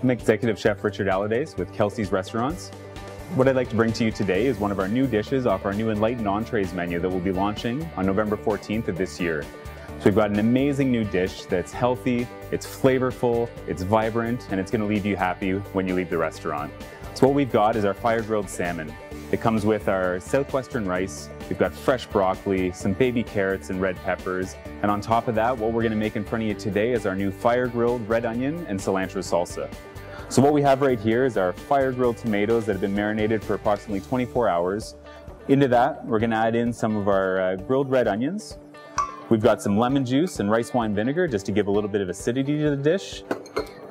I'm Executive Chef Richard Allardyce with Kelsey's Restaurants. What I'd like to bring to you today is one of our new dishes off our new Enlightened Entrees menu that we'll be launching on November 14th of this year. So we've got an amazing new dish that's healthy, it's flavorful, it's vibrant, and it's going to leave you happy when you leave the restaurant. So what we've got is our fire-grilled salmon. It comes with our southwestern rice, we've got fresh broccoli, some baby carrots and red peppers, and on top of that, what we're going to make in front of you today is our new fire-grilled red onion and cilantro salsa. So what we have right here is our fire-grilled tomatoes that have been marinated for approximately 24 hours. Into that, we're going to add in some of our grilled red onions. We've got some lemon juice and rice wine vinegar just to give a little bit of acidity to the dish.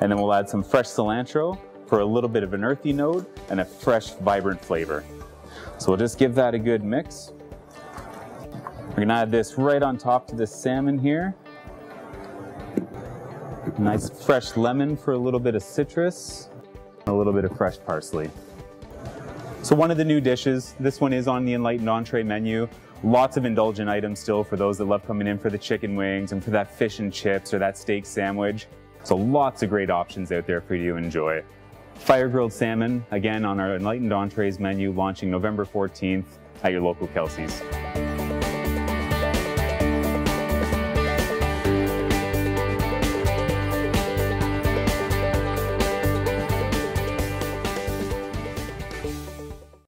And then we'll add some fresh cilantro for a little bit of an earthy note and a fresh, vibrant flavor. So we'll just give that a good mix. We're going to add this right on top to the salmon here. Nice fresh lemon for a little bit of citrus, a little bit of fresh parsley. So one of the new dishes, this one is on the Enlightened Entree menu. Lots of indulgent items still for those that love coming in for the chicken wings and for that fish and chips or that steak sandwich. So lots of great options out there for you to enjoy. Fire-grilled salmon, again on our Enlightened Entrees menu, launching November 14th at your local Kelsey's.